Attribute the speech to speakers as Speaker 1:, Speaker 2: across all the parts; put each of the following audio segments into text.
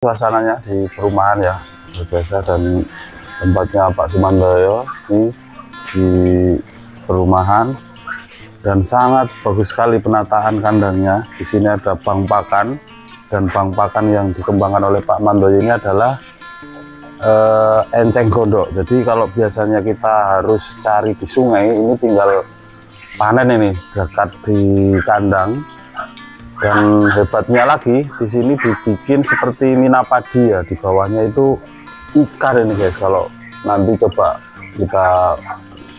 Speaker 1: Suasananya di perumahan ya, biasa, dan tempatnya Pak Sumandoyo ini di perumahan, dan sangat bagus sekali penataan kandangnya. Di sini ada bang pakan, dan bang pakan yang dikembangkan oleh Pak Mandoyo ini adalah enceng gondok. Jadi kalau biasanya kita harus cari di sungai, ini tinggal panen ini dekat di kandang. Dan hebatnya lagi, di sini dibikin seperti mina padi ya, di bawahnya itu ikan ini guys. Kalau nanti coba kita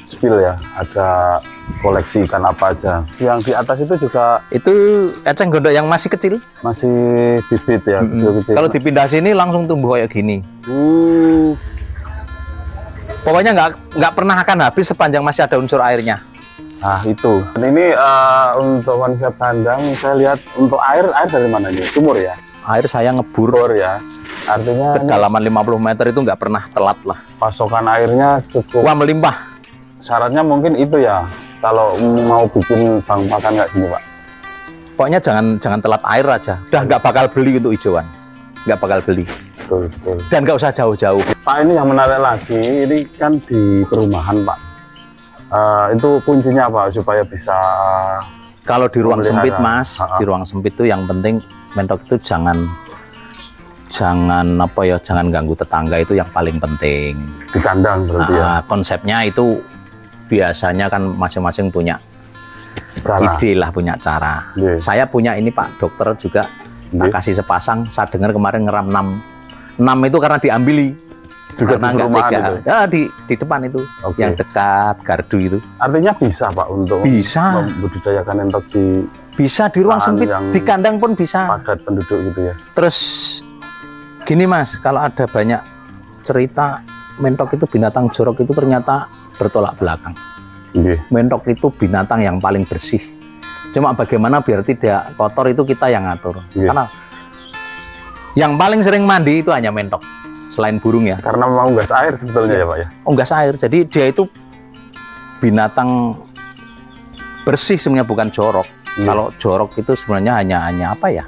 Speaker 1: spill ya, ada koleksi ikan apa aja. Yang di atas itu juga
Speaker 2: itu eceng gondok yang masih kecil,
Speaker 1: masih bibit ya, kecil.
Speaker 2: Kalau dipindah sini langsung tumbuh kayak gini. Pokoknya nggak pernah akan habis sepanjang masih ada unsur airnya.
Speaker 1: Nah itu, dan ini untuk konsep kandang, saya lihat untuk air dari mana nih? Sumur ya?
Speaker 2: Air saya ngebur
Speaker 1: ya, artinya
Speaker 2: kedalaman 50 meter itu nggak pernah telat lah.
Speaker 1: Pasokan airnya cukup
Speaker 2: melimpah.
Speaker 1: Syaratnya mungkin itu ya, kalau mau bikin bang pakan nggak gini Pak?
Speaker 2: Pokoknya jangan telat air aja. Udah nggak bakal beli untuk hijauan, nggak bakal beli.
Speaker 1: Betul.
Speaker 2: Dan nggak usah jauh-jauh.
Speaker 1: Pak, ini yang menarik lagi, ini kan di perumahan Pak. Itu kuncinya apa supaya bisa
Speaker 2: kalau di ruang
Speaker 1: memelihara?
Speaker 2: Sempit Mas, di ruang sempit itu yang penting mentok itu jangan apa ya, jangan ganggu tetangga, itu yang paling penting
Speaker 1: di kandang berarti ya.
Speaker 2: Konsepnya itu biasanya kan masing-masing punya ide lah, punya cara. Saya punya ini Pak dokter juga, tak kasih sepasang. Saya dengar kemarin ngeram 6 itu karena diambili juga
Speaker 1: di perumahan itu?
Speaker 2: Ya, di depan itu, yang dekat gardu itu.
Speaker 1: Artinya bisa Pak untuk membudidayakan entok di
Speaker 2: bisa di ruang sempit, di kandang pun bisa.
Speaker 1: Padat penduduk gitu ya.
Speaker 2: Terus gini Mas, kalau ada banyak cerita mentok itu binatang jorok itu ternyata bertolak belakang. Mentok itu binatang yang paling bersih. Cuma bagaimana biar tidak kotor itu kita yang ngatur. Karena yang paling sering mandi itu hanya mentok. Selain burung ya,
Speaker 1: karena mau gas air sebetulnya ya Pak ya.
Speaker 2: Gas air, jadi dia itu binatang bersih sebenarnya, bukan jorok. Kalau jorok itu sebenarnya hanya apa ya?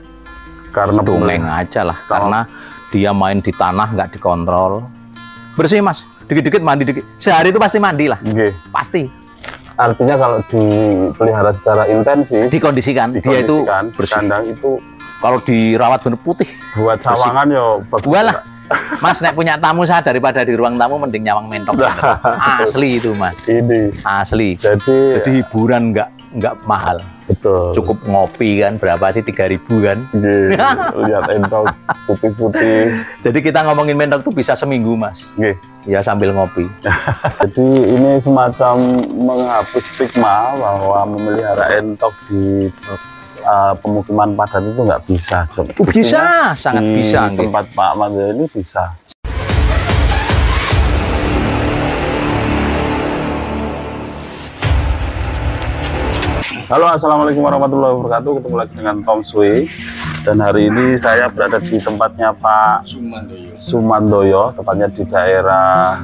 Speaker 1: Karena
Speaker 2: dongeng aja lah. Karena dia main di tanah nggak dikontrol. Bersih Mas, dikit-dikit mandi dikit. Sehari itu pasti mandi lah. Pasti.
Speaker 1: Artinya kalau dipelihara secara intensif,
Speaker 2: dikondisikan dia itu bersih.
Speaker 1: Kandang itu
Speaker 2: kalau dirawat bener putih.
Speaker 1: Buat sawangan yo bagus.
Speaker 2: Mas, nek punya tamu saya daripada di ruang tamu mending nyawang mentok. Asli itu Mas. Ini asli. Jadi hiburan nggak mahal.
Speaker 1: Betul.
Speaker 2: Cukup ngopi kan, berapa sih, 3.000 kan?
Speaker 1: Lihat entok putih-putih.
Speaker 2: Jadi kita ngomongin mentok tuh bisa seminggu Mas. Ya sambil ngopi.
Speaker 1: Jadi ini semacam menghapus stigma bahwa memelihara entok di pemukiman padat itu nggak bisa.
Speaker 2: Bisa, sangat bisa.
Speaker 1: Di tempat Pak Mandoyo ini bisa. Halo, assalamualaikum warahmatullahi wabarakatuh. Ketemu lagi dengan Tom Sui. Dan hari ini saya berada di tempatnya Pak Sumandoyo, tepatnya di daerah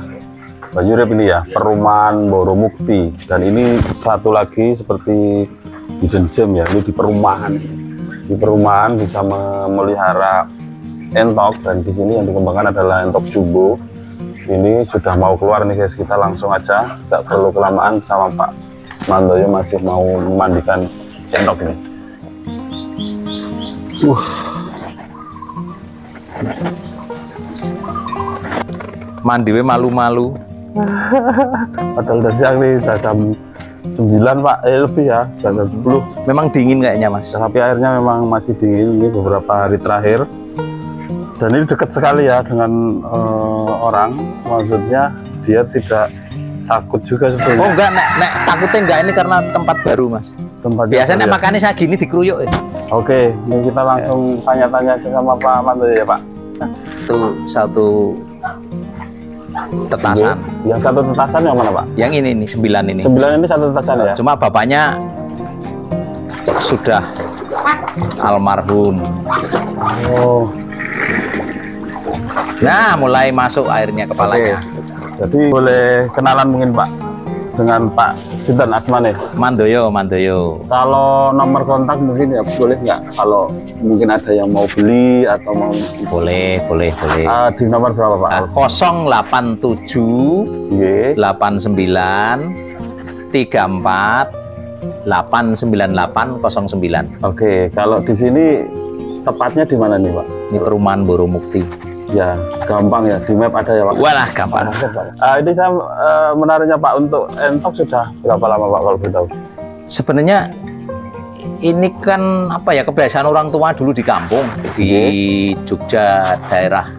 Speaker 1: Banyurep ini ya, Perumahan Boromukti. Dan ini satu lagi seperti hidden gem ya, ini di perumahan. Di perumahan bisa memelihara entok, dan di sini yang dikembangkan adalah entok jumbo. Ini sudah mau keluar nih guys, kita langsung aja, tidak perlu kelamaan sama Pak Mandoyo masih mau memandikan entok ini.
Speaker 2: Mandi malu-malu.
Speaker 1: Padahal udah siang nih, udah jam 9 Pak, lebih ya, jam 10.
Speaker 2: Memang dingin kayaknya Mas.
Speaker 1: Tapi airnya memang masih dingin, ini beberapa hari terakhir. Dan ini dekat sekali ya dengan orang, maksudnya dia tidak takut juga sebetulnya.
Speaker 2: Oh enggak, nek takutnya enggak, ini karena tempat baru Mas. Biasanya makannya saya gini dikeruyuk ya.
Speaker 1: Oke, ini kita langsung tanya-tanya sama Pak Mandoyo ya Pak.
Speaker 2: Itu satu tetasan.
Speaker 1: Yang satu tetasan yang mana Pak?
Speaker 2: Yang ini nih, 9 ini.
Speaker 1: 9 ini satu tetasan ya?
Speaker 2: Cuma bapaknya sudah almarhum. Nah, mulai masuk airnya kepalanya.
Speaker 1: Jadi boleh kenalan mungkin Pak? dengan Pak Sinten asmane?
Speaker 2: Mandoyo, Mandoyo.
Speaker 1: Kalau nomor kontak mungkin ya boleh nggak? Kalau mungkin ada yang mau beli atau mau
Speaker 2: Boleh.
Speaker 1: di nomor berapa Pak?
Speaker 2: 087
Speaker 1: Nggih.
Speaker 2: 89 34 898 09.
Speaker 1: Oke, kalau di sini tepatnya di mana nih Pak?
Speaker 2: Ini perumahan Boromukti.
Speaker 1: Ya, gampang ya, di map ada ya Pak?
Speaker 2: Walah, gampang.
Speaker 1: Ini saya menariknya Pak, untuk entok sudah berapa lama Pak kalau boleh tahu?
Speaker 2: Sebenarnya ini kan apa ya, kebiasaan orang tua dulu di kampung di Jogja, daerah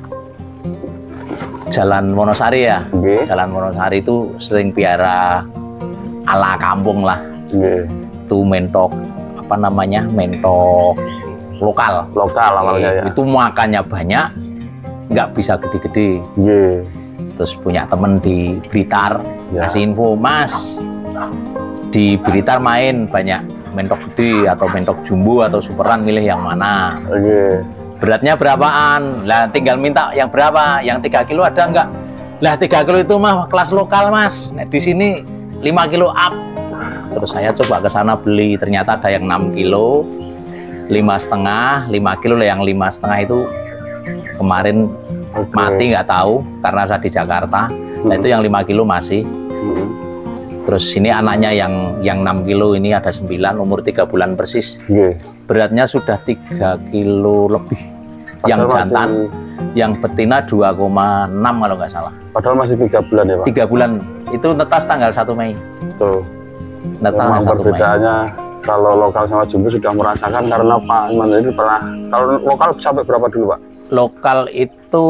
Speaker 2: Jalan Wonosari ya. Jalan Wonosari itu sering piara ala kampung lah. Itu mentok apa namanya, mentok lokal
Speaker 1: awalnya ya.
Speaker 2: Itu makannya banyak, nggak bisa gede-gede. Terus punya temen di Blitar ngasih info, Mas di Blitar main banyak mentok gede atau mentok jumbo atau superan, milih yang mana? Beratnya berapaan? Lah tinggal minta yang berapa, yang 3 kilo ada nggak? Lah 3 kilo itu mah kelas lokal Mas, nah, di sini 5 kilo up. Terus saya coba ke sana beli, ternyata ada yang 6 kilo 5,5, 5 kilo. Yang 5,5 itu kemarin mati nggak tahu karena saya di Jakarta. Nah itu yang 5 kilo masih. Terus ini anaknya yang 6 kilo ini ada 9, umur 3 bulan persis. Beratnya sudah 3 kilo lebih. Yang jantan, yang betina 2,6 kalau nggak salah.
Speaker 1: Padahal masih 3 bulan ya Pak?
Speaker 2: 3 bulan, itu netas tanggal 1 Mei.
Speaker 1: Tuh.
Speaker 2: Memang
Speaker 1: perbedaannya kalau lokal sama jumbo sudah merasakan, karena Pak Iman ini pernah, kalau lokal sampai berapa dulu Pak?
Speaker 2: Lokal itu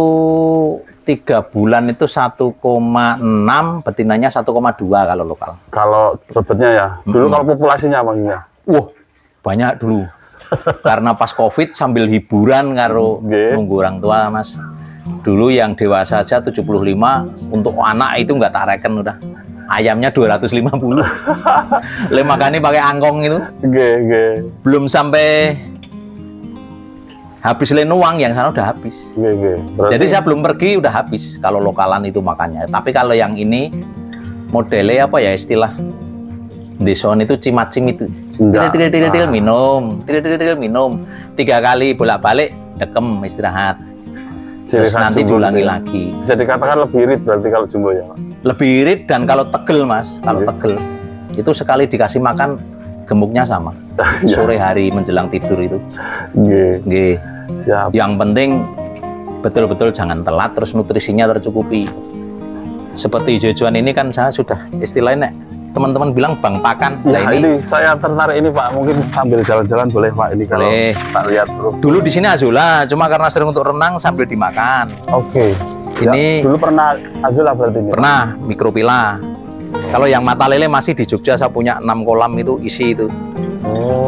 Speaker 2: 3 bulan itu 1,6, betinanya 1,2 kalau lokal. Kalau
Speaker 1: rebetnya ya? Dulu kalau populasinya maksudnya?
Speaker 2: Wah, banyak dulu. Karena pas COVID sambil hiburan karo nunggu orang tua Mas. Dulu yang dewasa aja 75, untuk anak itu nggak tak reken udah. Ayamnya 250. Le makanya pakai angkong itu. Belum sampai habis uang, yang sana udah habis. Jadi saya belum pergi udah habis kalau lokalan itu makannya. Tapi kalau yang ini modelnya apa ya, istilah deson itu cimacim itu. Tidil minum, minum 3 kali bolak-balik, dekem istirahat. Terus nanti diulangi lagi.
Speaker 1: Bisa dikatakan lebih irit berarti kalau jumbo ya Pak? Lebih
Speaker 2: irit, dan kalau tegel Mas, kalau tegel itu sekali dikasih makan gemuknya sama. Sore hari menjelang tidur itu.
Speaker 1: Siap.
Speaker 2: Yang penting betul-betul jangan telat, terus nutrisinya tercukupi. Seperti hijau-hijauan ini kan saya sudah istilahnya teman-teman bilang bang pakan.
Speaker 1: Ya, nah, ini saya tertarik ini Pak, mungkin sambil jalan-jalan boleh Pak ini kalau
Speaker 2: boleh.
Speaker 1: Pak lihat dulu.
Speaker 2: Dulu di sini azula, cuma karena sering untuk renang sambil dimakan. Ini
Speaker 1: dulu pernah azula berarti ini?
Speaker 2: Pernah, mikropila. Kalau yang mata lele masih di Jogja, saya punya 6 kolam itu isi itu.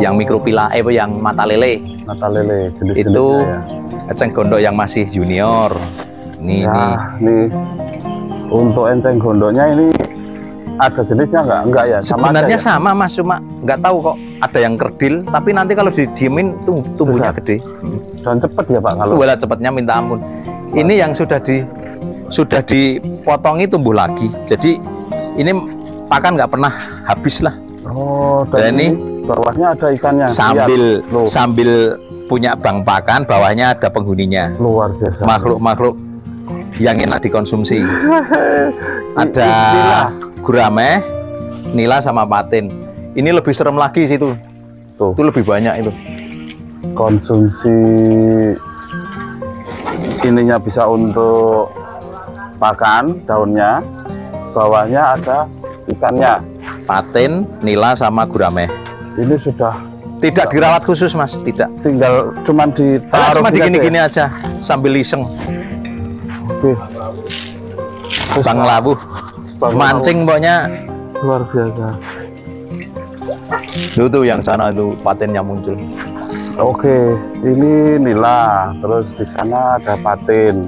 Speaker 2: Yang mikropila, yang mata lele.
Speaker 1: Mata lele, jenis
Speaker 2: itu
Speaker 1: ya.
Speaker 2: Eceng gondok yang masih junior. Ini
Speaker 1: untuk enceng gondoknya ini ada jenisnya enggak ya?
Speaker 2: Sebenarnya sama Mas, cuma nggak tahu kok ada yang kerdil, tapi nanti kalau didiemin tumbuhnya gede.
Speaker 1: Dan cepet ya Pak kalau?
Speaker 2: Wala cepetnya minta ampun. Ini yang sudah dipotongi tumbuh lagi. Jadi ini pakan nggak pernah habis lah.
Speaker 1: Dan ini bawahnya ada ikannya.
Speaker 2: Sambil punya bank pakan, bawahnya ada penghuninya.
Speaker 1: Luar biasa.
Speaker 2: Makhluk-makhluk yang enak dikonsumsi. Ada gurame, nila sama patin. Ini lebih serem lagi situ. Itu lebih banyak itu.
Speaker 1: Konsumsi ininya bisa untuk pakan, daunnya, bawahnya ada ikannya.
Speaker 2: Patin, nila sama gurame.
Speaker 1: Ini sudah
Speaker 2: tidak dirawat khusus Mas, tidak.
Speaker 1: Tinggal cuman ditaruh
Speaker 2: cuma digini-gini aja sambil iseng. Bang labuh. Mancing pokoknya
Speaker 1: luar biasa.
Speaker 2: Itu yang sana itu patennya muncul.
Speaker 1: Ini nila, terus di sana ada patin,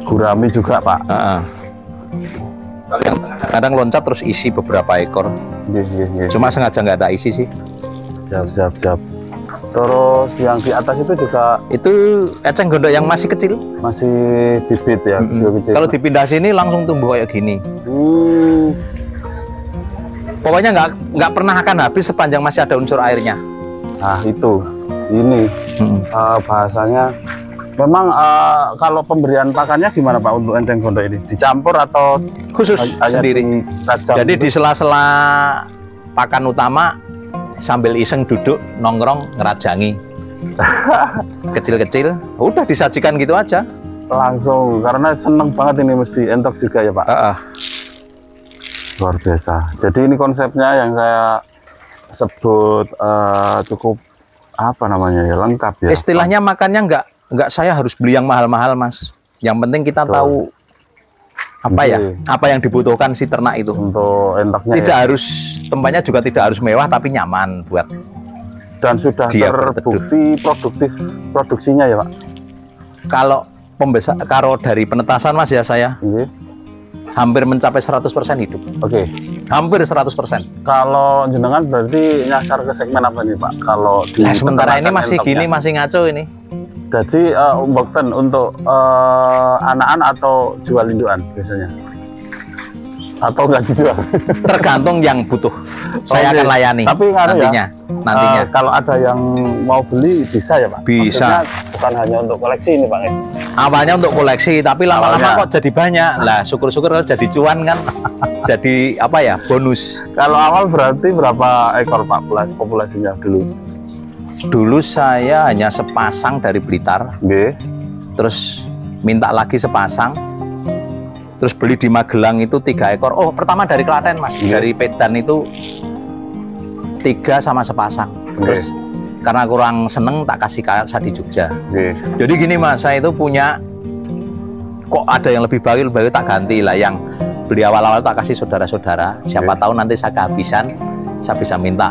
Speaker 1: gurami juga Pak.
Speaker 2: Kadang loncat terus isi beberapa ekor. Cuma sengaja nggak ada isi sih.
Speaker 1: Siap. Terus yang di atas itu juga
Speaker 2: itu eceng gondok yang masih kecil,
Speaker 1: masih bibit ya, kecil-kecil.
Speaker 2: Kalau dipindah sini langsung tumbuh kayak gini. Pokoknya nggak pernah akan habis sepanjang masih ada unsur airnya.
Speaker 1: Nah itu, ini bahasanya. Memang kalau pemberian pakannya gimana Pak untuk enceng gondok ini? Dicampur atau
Speaker 2: khusus sendiri? Jadi di sela-sela pakan utama sambil iseng duduk nongkrong ngerajangi. Kecil-kecil, udah disajikan gitu aja.
Speaker 1: Langsung, karena seneng banget ini mesti entok juga ya Pak. Luar biasa. Jadi ini konsepnya yang saya sebut cukup apa namanya ya, lengkap ya.
Speaker 2: Istilahnya makannya nggak saya harus beli yang mahal-mahal Mas. Yang penting kita tahu apa ya, apa yang dibutuhkan si ternak itu.
Speaker 1: Untuk entoknya
Speaker 2: tidak harus, tempatnya juga tidak harus mewah tapi nyaman buat.
Speaker 1: Dan sudah terbukti produktif produksinya ya Pak.
Speaker 2: Kalau dari penetasan Mas ya saya hampir mencapai 100% hidup.
Speaker 1: Oke.
Speaker 2: Hampir 100%.
Speaker 1: Kalau jenengan berarti nyasar ke segmen apa nih Pak? Kalau di
Speaker 2: sementara ini masih entoknya. Gini masih ngaco ini.
Speaker 1: Jadi untuk anak-anak atau jual indukan biasanya? Atau nggak dijual? Tergantung
Speaker 2: yang butuh. Saya akan layani.
Speaker 1: Tapi nantinya. Kalau ada yang mau beli bisa ya Pak?
Speaker 2: Bisa.
Speaker 1: Maksudnya bukan hanya untuk koleksi ini Pak.
Speaker 2: Awalnya untuk koleksi, tapi lama-lama kok jadi banyak. Lah syukur-syukur kalau jadi cuan kan. Jadi apa ya, bonus.
Speaker 1: Kalau awal berarti berapa ekor Pak populasinya dulu?
Speaker 2: Dulu saya hanya sepasang dari Blitar, terus minta lagi sepasang, terus beli di Magelang itu 3 ekor. Oh, pertama dari Klaten Mas, dari Pedan itu 3 sama sepasang. Terus karena kurang seneng tak kasih saya di Jogja. Jadi gini Mas, saya itu punya, kok ada yang lebih bagus tak ganti lah. Yang beli awal-awal tak kasih saudara-saudara. Siapa tahu nanti saya kehabisan, saya bisa minta.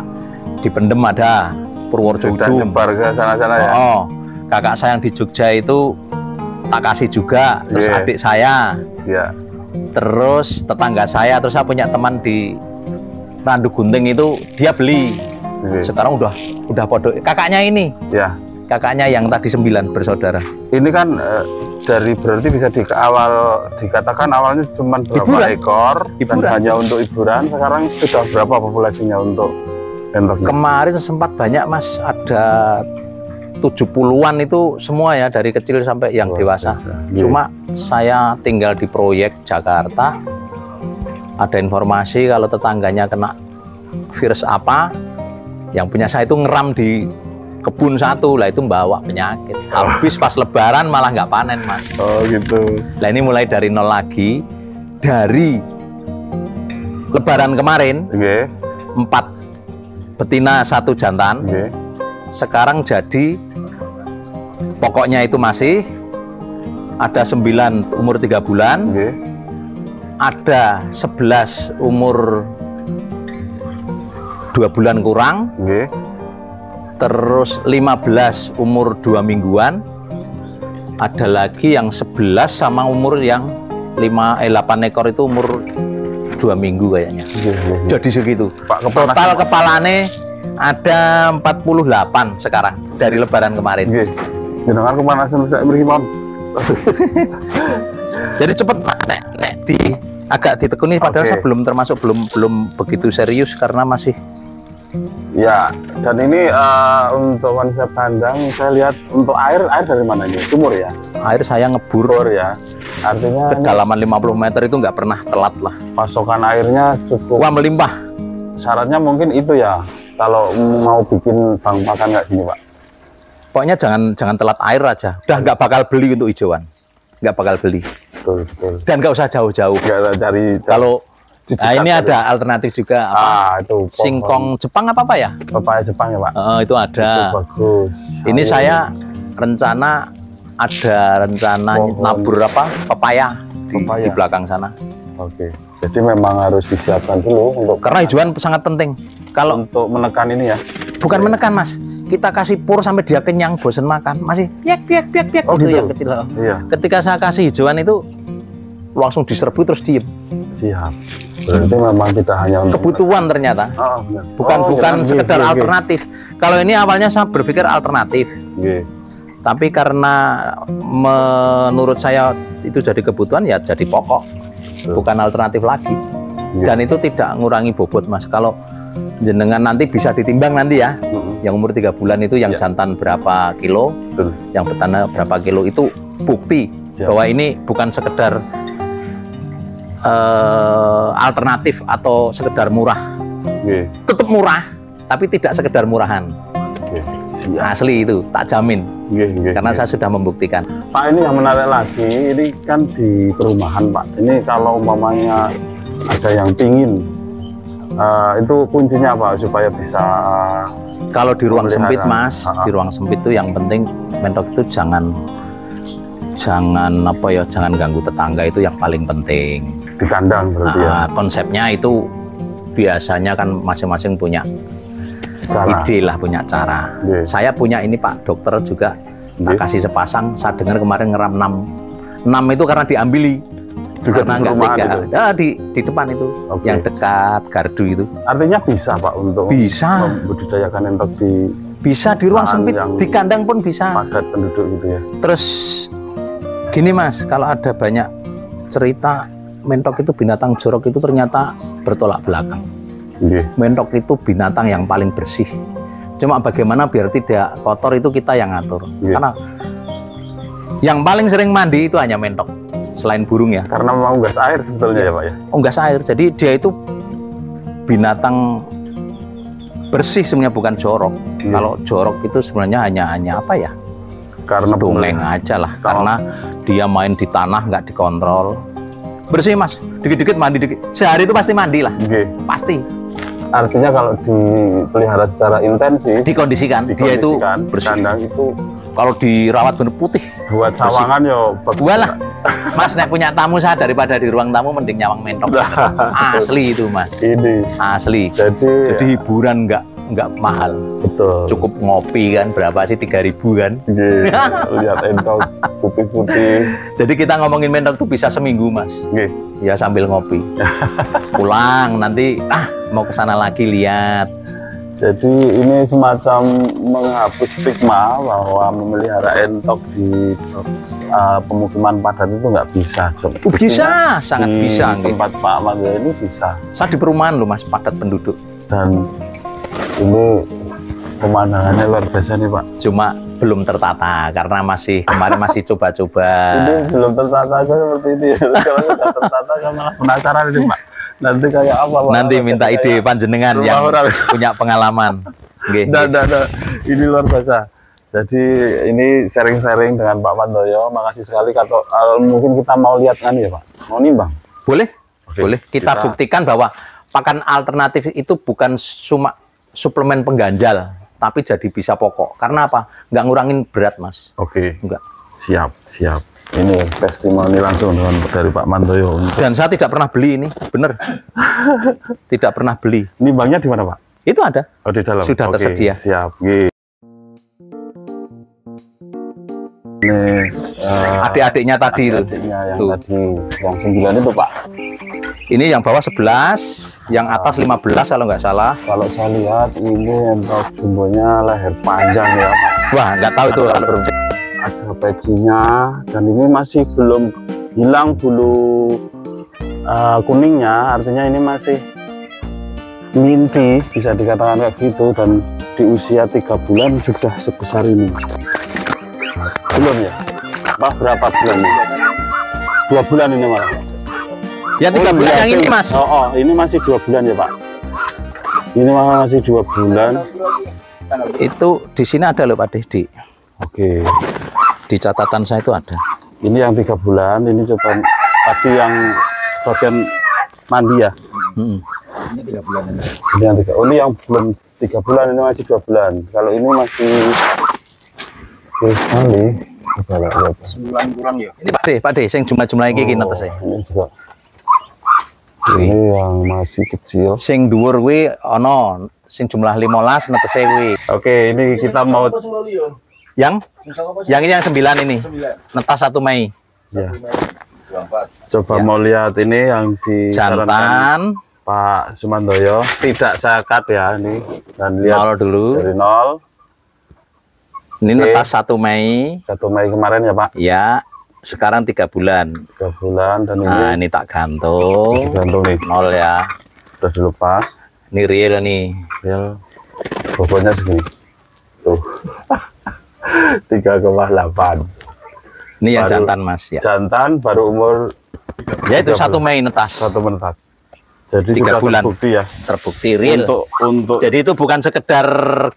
Speaker 2: Di Pendem ada, Purworejo
Speaker 1: nyebar ke sana-sana ya.
Speaker 2: Kakak saya yang di Jogja itu tak kasih juga, terus adik saya, terus tetangga saya, terus saya punya teman di Randu Gunting itu dia beli. Sekarang udah podo. Kakaknya ini, kakaknya yang tadi 9 bersaudara.
Speaker 1: Ini kan berarti bisa dikatakan awalnya cuma berapa ekor, dan hanya untuk hiburan. Sekarang sudah berapa populasinya untuk entoknya?
Speaker 2: Kemarin sempat banyak Mas, ada 70-an itu semua ya, dari kecil sampai yang dewasa. Cuma saya tinggal di proyek Jakarta, ada informasi kalau tetangganya kena virus apa, yang punya saya itu ngeram di kebun satu, lah itu membawa penyakit. Habis pas lebaran malah nggak panen Mas.
Speaker 1: Oh gitu.
Speaker 2: Lah ini mulai dari nol lagi, dari lebaran kemarin, 4 betina 1 jantan. Sekarang jadi pokoknya itu masih ada 9 umur 3 bulan, ada 11 umur 2 bulan kurang, terus 15 umur 2 mingguan, ada lagi yang 11 sama umur yang 8 ekor itu umur 2 minggu kayaknya. Jadi segitu. Total kepalane ada 48 sekarang dari lebaran kemarin.
Speaker 1: Jenengan kemanasan saya berhimam.
Speaker 2: Jadi cepet agak ditekuni, padahal saya belum begitu serius karena masih.
Speaker 1: Ya, dan ini untuk konsep kandang saya lihat untuk air dari mana ini? Sumur ya?
Speaker 2: Air saya ngebur
Speaker 1: ya. Artinya
Speaker 2: kedalaman 50 meter itu nggak pernah telat lah.
Speaker 1: Pasokan airnya cukup.
Speaker 2: Wah, melimpah.
Speaker 1: Syaratnya mungkin itu ya, kalau mau bikin bank pakan kayak gini Pak.
Speaker 2: Pokoknya jangan telat air aja. Udah nggak bakal beli untuk hijauan, nggak bakal beli.
Speaker 1: Betul.
Speaker 2: Dan nggak usah jauh-jauh.
Speaker 1: Cari.
Speaker 2: Kalau ini ada alternatif juga.
Speaker 1: Itu
Speaker 2: singkong Jepang apa ya?
Speaker 1: Pepaya Jepang ya Pak.
Speaker 2: Itu ada.
Speaker 1: Itu bagus.
Speaker 2: Ini saya ada rencana nabur pepaya di belakang sana.
Speaker 1: Oke. Jadi memang harus disiapkan dulu untuk.
Speaker 2: Karena hijauan sangat penting. Kalau
Speaker 1: untuk menekan ini ya.
Speaker 2: Bukan menekan Mas. Kita kasih pur sampai dia kenyang, bosen makan, masih piak gitu yang kecil.
Speaker 1: Iya.
Speaker 2: Ketika saya kasih hijauan itu langsung diserbu terus diem.
Speaker 1: Siap. Berarti memang kita hanya untuk
Speaker 2: kebutuhan ternyata. Bukan sekedar alternatif. Kalau ini awalnya saya berpikir alternatif. Tapi karena menurut saya itu jadi kebutuhan, ya jadi pokok. Bukan alternatif lagi. Dan itu tidak ngurangi bobot Mas. Kalau jenengan nanti bisa ditimbang nanti ya, yang umur 3 bulan itu yang jantan berapa kilo, yang betina berapa kilo, itu bukti bahwa ini bukan sekedar alternatif atau sekedar murah. Tetap murah, tapi tidak sekedar murahan. Asli itu, tak jamin. Karena saya sudah membuktikan.
Speaker 1: Pak, ini yang menarik lagi, ini kan di perumahan Pak. Ini kalau umpamanya ada yang pingin, itu kuncinya apa supaya bisa?
Speaker 2: Kalau di ruang sempit Mas, di ruang sempit itu yang penting mentok itu jangan apa ya, jangan ganggu tetangga, itu yang paling penting.
Speaker 1: Di kandang berarti ya.
Speaker 2: Konsepnya itu biasanya kan masing-masing punya ide lah, punya cara. Saya punya ini Pak dokter juga, tak kasih sepasang. Saya dengar kemarin ngeram 6 itu karena diambili. Juga karena nggak tega. Di depan itu, yang dekat gardu itu. Artinya bisa Pak untuk membudidayakan entok bisa di ruang sempit, di kandang pun bisa.
Speaker 1: Padat penduduk gitu ya.
Speaker 2: Terus gini Mas, kalau ada banyak cerita mentok itu binatang jorok itu ternyata bertolak belakang. Mentok itu binatang yang paling bersih. Cuma bagaimana biar tidak kotor itu kita yang ngatur. Karena yang paling sering mandi itu hanya mentok, selain burung ya.
Speaker 1: Karena mau gas air sebetulnya ya Pak ya.
Speaker 2: Gas air. Jadi dia itu binatang bersih sebenarnya, bukan jorok. Kalau jorok itu sebenarnya hanya apa ya? Karena dongeng aja lah. Karena dia main di tanah nggak dikontrol. Bersih Mas, dikit-dikit mandi dikit. Sehari itu pasti mandi lah. Pasti.
Speaker 1: Artinya kalau dipelihara secara intensif,
Speaker 2: dikondisikan dia itu bersih.
Speaker 1: Kandang itu
Speaker 2: kalau dirawat bener putih.
Speaker 1: Buat sawangan yo.
Speaker 2: Lah, Mas nek punya tamu saya daripada di ruang tamu mending nyawang mentok. Asli itu Mas. Ini asli. Jadi hiburan nggak mahal. Betul. Cukup ngopi kan, berapa sih, 3.000 kan?
Speaker 1: Lihat entok putih-putih.
Speaker 2: Jadi kita ngomongin mentok tuh bisa seminggu Mas. Ya sambil ngopi. Pulang nanti mau ke sana lagi lihat.
Speaker 1: Jadi ini semacam menghapus stigma bahwa memelihara entok di pemukiman padat itu nggak bisa.
Speaker 2: Bisa, sangat bisa.
Speaker 1: Tempat Pak Mandoyo ini bisa.
Speaker 2: Saya di perumahan loh Mas, padat penduduk.
Speaker 1: Dan ini pemandangannya luar biasa nih Pak.
Speaker 2: Cuma belum tertata karena kemarin masih coba-coba.
Speaker 1: Ini belum tertata aja seperti ini. Kalau sudah tertata kan malah penasaran ini Pak. Nanti kayak apa Pak?
Speaker 2: Nanti minta ide panjenengan yang punya pengalaman.
Speaker 1: Ini luar biasa. Jadi ini sharing-sharing dengan Pak Mandoyo. Makasih sekali. Kalau mungkin kita mau lihat kan ya Pak? Mau nimbang?
Speaker 2: Boleh. Boleh. Kita buktikan bahwa pakan alternatif itu bukan cuma suplemen pengganjal, tapi jadi bisa pokok. Karena apa? Nggak ngurangin berat Mas. Enggak.
Speaker 1: Siap. Ini testimoni langsung dari Pak Mandoyo.
Speaker 2: Dan saya tidak pernah beli ini, bener. Tidak pernah beli.
Speaker 1: Nimbangnya di mana Pak?
Speaker 2: Itu ada.
Speaker 1: Di dalam.
Speaker 2: Sudah tersedia.
Speaker 1: Siap.
Speaker 2: Adik-adiknya tadi itu.
Speaker 1: Yang tadi, yang 9 itu Pak.
Speaker 2: Ini yang bawah 11, yang atas 15 kalau nggak salah.
Speaker 1: Kalau saya lihat ini entok jumbonya leher panjang ya Pak.
Speaker 2: Wah, nggak tahu itu.
Speaker 1: Ada pecinya, dan ini masih belum hilang bulu kuningnya, artinya ini masih minti, bisa dikatakan kayak gitu. Dan di usia 3 bulan sudah sebesar ini. Belum ya Pak? Berapa bulan ini? 2 bulan ini malah.
Speaker 2: Ya 3 bulan yang ini Mas.
Speaker 1: Ini masih 2 bulan ya Pak. Ini masih 2 bulan.
Speaker 2: Itu di sini ada loh Pak Dedi. Di catatan saya itu ada.
Speaker 1: Ini yang 3 bulan. Ini coba tadi yang sebagian mandi ya.
Speaker 2: Ini 3 bulan.
Speaker 1: Ini yang 3. Ini yang belum 3 bulan. Ini masih 2 bulan. Kalau ini masih sekali. Coba lihat.
Speaker 2: 9 kurang ya. Ini Pak De, sing jumlah-jumlah iki netes saya.
Speaker 1: Ini juga. Ini yang masih kecil.
Speaker 2: Sing dhuwur kuwi ana, sing jumlah 15 netese kuwi.
Speaker 1: Ini kita mau
Speaker 2: yang ini yang 9 ini. Netas 1 Mei.
Speaker 1: Ya. Coba mau lihat ini yang di
Speaker 2: jantan
Speaker 1: Pak Sumandoyo. Tidak saya cut ya ini. Dan lihat
Speaker 2: 0 dulu.
Speaker 1: Dari 0.
Speaker 2: Ini netas 1 Mei.
Speaker 1: 1 Mei kemarin ya Pak?
Speaker 2: Ya. sekarang 3 bulan.
Speaker 1: 3 bulan dan
Speaker 2: Nah, ini tak gantung.
Speaker 1: gantung nih.
Speaker 2: 0 ya.
Speaker 1: Sudah dilepas.
Speaker 2: Ini real nih.
Speaker 1: Real. Bobotnya segini. Tuh. 3,8.
Speaker 2: Ini yang
Speaker 1: Baru
Speaker 2: jantan Mas ya.
Speaker 1: Jantan baru umur
Speaker 2: Ya itu 1 Mei netas.
Speaker 1: 1 menetas. Jadi
Speaker 2: 3
Speaker 1: sudah
Speaker 2: bulan.
Speaker 1: terbukti ya.
Speaker 2: Terbukti real.
Speaker 1: Untuk
Speaker 2: Jadi itu bukan sekedar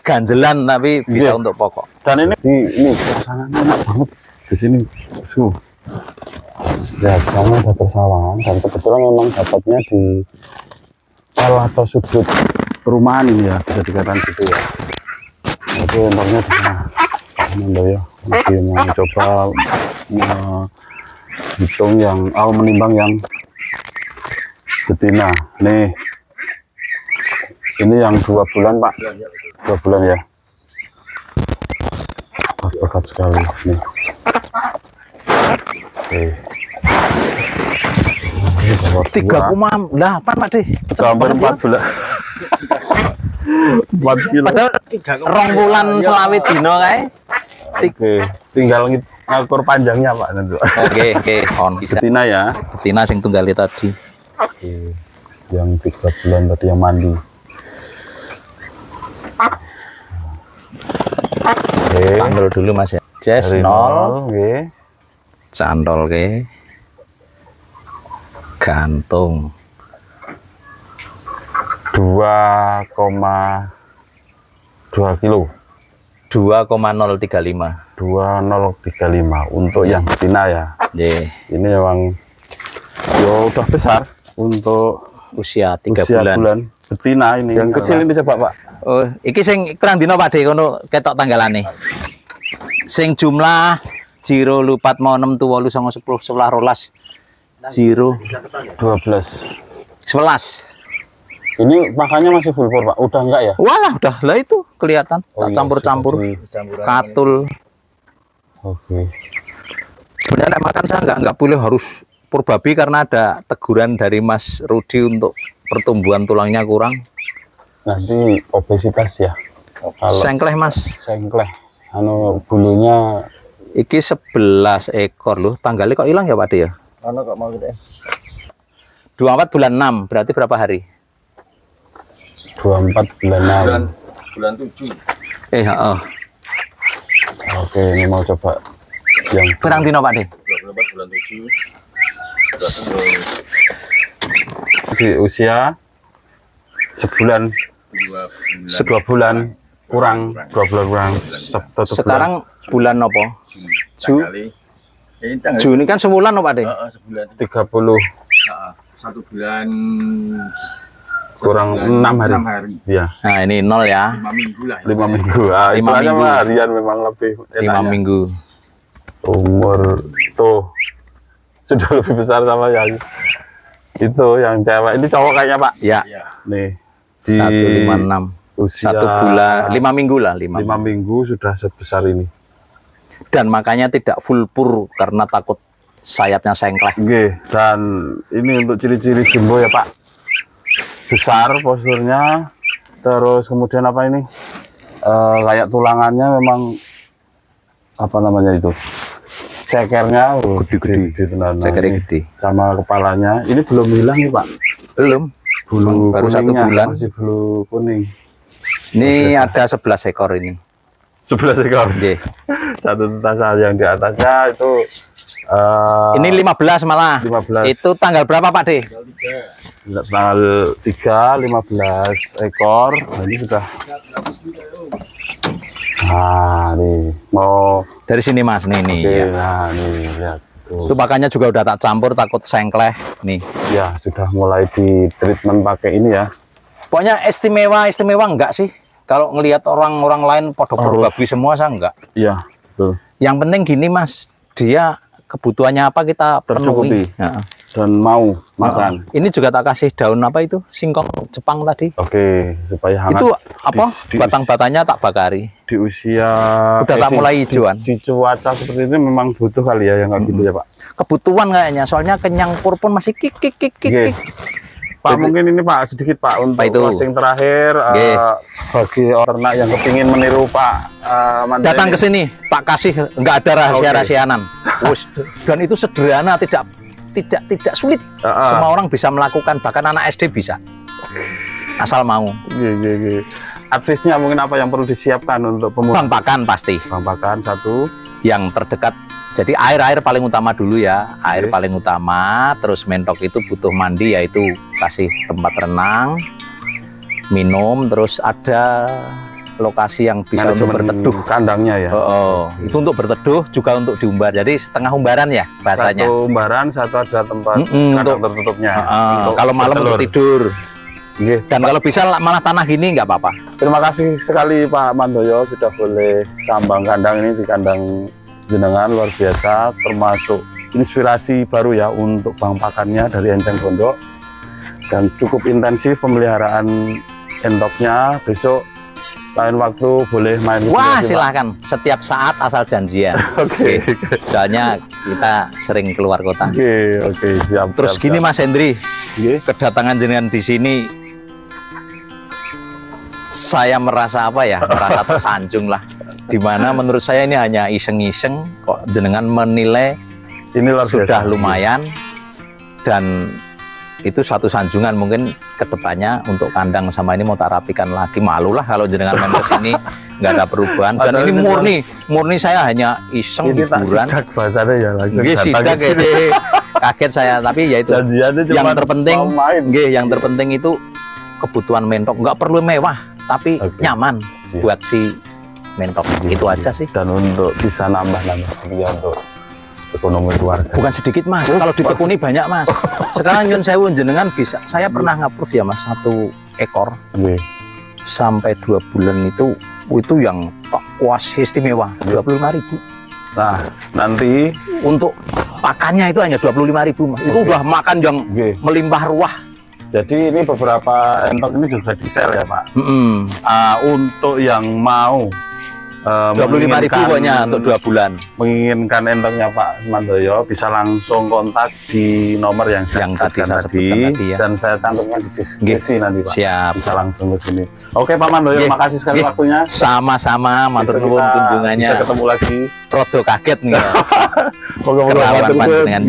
Speaker 2: ganjelan tapi bisa untuk pokok.
Speaker 1: dan ini suasananya enak banget di sini. Ya, sama ada persawahan dan kebetulan memang dapatnya di sel atau sudut perumahan ini ya, bisa dikatakan gitu ya. Itu untungnya di sana. Mandoyo masih mau coba menghitung menimbang yang betina. Nih, ini yang 2 bulan Pak, 2 bulan ya. Berat sekali nih. Oke.
Speaker 2: 3,8 Pak De.
Speaker 1: Hampir 4 bulan. 4 kilo.
Speaker 2: Padahal 2 bulan selawe dino kae.
Speaker 1: Oke, tinggal ngakur panjangnya Pak nanti.
Speaker 2: Oke, on bisa.
Speaker 1: Betina ya.
Speaker 2: Betina sing tunggal tadi.
Speaker 1: Oke. Yang 3 bulan tadi yang mandi. Oke.
Speaker 2: Candol dulu Mas ya. Jazz
Speaker 1: Dari
Speaker 2: 0.
Speaker 1: Oke.
Speaker 2: Candol ke. Gantung.
Speaker 1: 2,2 kilo.
Speaker 2: 2,035.
Speaker 1: 2035 untuk yang betina ya.
Speaker 2: Nggih.
Speaker 1: Ini memang ya udah besar untuk
Speaker 2: Usia 3
Speaker 1: usia
Speaker 2: bulan.
Speaker 1: betina ini. Yang kecil ini coba Pak.
Speaker 2: Oh, iki sing pirang dina Pak De kono ketok tanggalane. Sing jumlah 0 lupat mau 6 tu 8 9 10 11 12 0
Speaker 1: 12.
Speaker 2: 11.
Speaker 1: Ini makanya masih full bore Pak. Udah enggak ya?
Speaker 2: Walah, udah lah itu kelihatan.
Speaker 1: Oh,
Speaker 2: Tak
Speaker 1: iya,
Speaker 2: campur-campur.
Speaker 1: sudah
Speaker 2: Katul.
Speaker 1: Oke.
Speaker 2: Sebenarnya makan saya nggak boleh harus purbabi karena ada teguran dari Mas Rudi untuk pertumbuhan tulangnya kurang.
Speaker 1: Nanti obesitas ya. Kalau
Speaker 2: Sengkleh Mas.
Speaker 1: sengkleh, bulunya
Speaker 2: Iki 11 ekor loh. Tanggalnya kok hilang ya Pak De ya?
Speaker 3: Mana kok mau gitu ya?
Speaker 2: 24 bulan 6. Berarti berapa hari?
Speaker 1: 24 bulan 6.
Speaker 3: Bulan 7.
Speaker 2: Heeh.
Speaker 1: Oke, ini mau coba yang
Speaker 2: Pirang dino Pak De?
Speaker 3: 24 bulan 7.
Speaker 1: di usia sebulan, 2 bulan kurang, 2 bulan kurang.
Speaker 2: Sekarang bulan apa?
Speaker 3: Tanggali. Ini tanggal
Speaker 2: Juni kan sebulan Pak De?
Speaker 3: sebulan.
Speaker 1: 30
Speaker 3: 1 bulan
Speaker 1: kurang 6 hari.
Speaker 3: 6 hari.
Speaker 1: Ya,
Speaker 2: Nah ini 0 ya.
Speaker 3: 5 minggu lah.
Speaker 1: 5 minggu.
Speaker 2: 5 minggu.
Speaker 1: Harian memang lebih
Speaker 2: 5
Speaker 1: enaknya.
Speaker 2: minggu.
Speaker 1: Umur tuh sudah lebih besar sama yang itu yang cewek. Ini cowok kayaknya Pak.
Speaker 2: Ya.
Speaker 3: Iya.
Speaker 1: Nih di
Speaker 2: 156.
Speaker 1: usia
Speaker 2: 1 bulan 5 minggu lah 5.
Speaker 1: 5 minggu sudah sebesar ini.
Speaker 2: Dan makanya tidak full pur karena takut sayapnya sengkleh.
Speaker 1: Oke, dan ini untuk ciri-ciri jumbo ya Pak. Besar posturnya, terus kemudian apa ini? Kayak tulangannya memang apa namanya itu? Cekernya gede-gede tenan.
Speaker 2: Cekernya
Speaker 1: Ini
Speaker 2: gede.
Speaker 1: sama kepalanya. Ini belum hilang nih Pak.
Speaker 2: Belum.
Speaker 1: Bulu
Speaker 2: Baru 1
Speaker 1: kuningnya,
Speaker 2: bulan.
Speaker 1: masih bulu kuning.
Speaker 2: Ini ada 11 ekor ini.
Speaker 1: 11 ekor.
Speaker 2: Nggih.
Speaker 1: Satu tetas yang di atasnya itu
Speaker 2: Ini 15 malah.
Speaker 1: 15.
Speaker 2: Itu tanggal berapa Pak De?
Speaker 1: tanggal 3, 15 ekor. Nah, ini sudah. Nah, nih mau
Speaker 2: Dari sini Mas nih nih.
Speaker 1: oke,
Speaker 2: Ya.
Speaker 1: nah nih lihat tuh.
Speaker 2: Itu pakannya juga udah tak campur takut sengkleh nih.
Speaker 1: Ya, sudah mulai di treatment pakai ini ya.
Speaker 2: Pokoknya istimewa enggak sih? Kalau ngelihat orang-orang lain podo-podo babi semua saya enggak.
Speaker 1: Iya, betul.
Speaker 2: Yang penting gini Mas, dia kebutuhannya apa kita
Speaker 1: Tercukupi.
Speaker 2: penuhi. Ya.
Speaker 1: Dan mau makan.
Speaker 2: Ini juga tak kasih daun apa itu? Singkong Jepang tadi.
Speaker 1: Oke, supaya hangat.
Speaker 2: Itu apa?
Speaker 1: di-
Speaker 2: Batang-batangnya tak bakari.
Speaker 1: Di usia
Speaker 2: Udah tak mulai hijauan.
Speaker 1: Di cuaca seperti ini memang butuh kali ya yang kayak gitu ya, Pak.
Speaker 2: Kebutuhan kayaknya, soalnya kenyang pur pun masih kik kik kik kik.
Speaker 1: Oke.
Speaker 2: kik.
Speaker 1: Pak, mungkin ini Pak sedikit Pak untuk closing terakhir bagi ternak yang kepingin meniru Pak
Speaker 2: datang ke sini Pak, kasih nggak ada rahasia-rahasianan. Dan itu sederhana, tidak sulit. Semua orang bisa melakukan, bahkan anak SD bisa, asal mau.
Speaker 1: Advisnya mungkin apa yang perlu disiapkan untuk pemula?
Speaker 2: Bang pakan pasti.
Speaker 1: Bang pakan satu.
Speaker 2: Yang terdekat. Jadi air paling utama dulu ya, air paling utama. Terus mentok itu butuh mandi, yaitu kasih tempat renang, minum, terus ada lokasi yang bisa untuk berteduh.
Speaker 1: Kandangnya ya.
Speaker 2: Itu untuk berteduh, juga untuk diumbar. Jadi setengah umbaran ya bahasanya.
Speaker 1: Satu umbaran, satu ada tempat kandang tertutupnya.
Speaker 2: Kalau malam untuk tidur. Dan kalau bisa malah tanah gini nggak apa-apa.
Speaker 1: Terima kasih sekali Pak Mandoyo sudah boleh sambang kandang ini di kandang jenengan, luar biasa, termasuk inspirasi baru ya untuk bang pakannya dari Enceng Gondok, dan cukup intensif pemeliharaan endoknya. Besok lain waktu boleh main.
Speaker 2: Wah silahkan, setiap saat asal janjian. Oke. Soalnya kita sering keluar kota.
Speaker 1: Oke, siap.
Speaker 2: Terus
Speaker 1: siap,
Speaker 2: gini
Speaker 1: siap.
Speaker 2: Mas Hendri, kedatangan jenengan di sini saya merasa apa ya, merasa tersanjung lah. Dimana menurut saya ini hanya iseng-iseng, kok jenengan menilai
Speaker 1: ini
Speaker 2: sudah lumayan, dan itu satu sanjungan. Mungkin kedepannya untuk kandang sama ini mau tak rapikan lagi. Malu lah kalau jenengan main ke sini nggak ada perubahan. Dan ini murni saya hanya iseng hiburan.
Speaker 1: Bahasanya ya langsung
Speaker 2: kaget saya, tapi ya itu yang terpenting. Yang terpenting itu kebutuhan mentok, nggak perlu mewah, tapi nyaman buat si mentok. Itu aja sih. Dan untuk bisa nambah-nambah untuk ekonomi keluarga. Bukan sedikit Mas, kalau ditekuni banyak Mas. Sekarang nyun sewu jenengan bisa. Saya pernah ngapus ya Mas, 1 ekor sampai 2 bulan itu yang kuas istimewa 25.000. Nah nanti untuk pakannya itu hanya 25.000 Mas. Itu udah makan yang melimpah ruah. Jadi ini beberapa entok ini juga di sel ya Pak. Untuk yang mau 25.000 pokoknya untuk 2 bulan. Menginginkan entoknya Pak Mandoyo bisa langsung kontak di nomor yang saya tadi ya. Dan saya cantumkan di deskripsi nanti Pak. Siap. Bisa langsung ke sini. Oke Pak Mandoyo, makasih sekali waktunya. Sama-sama, matur nuwun kunjungannya. Bisa ketemu lagi. Rodo kaget nih. Kenalan panjenengan.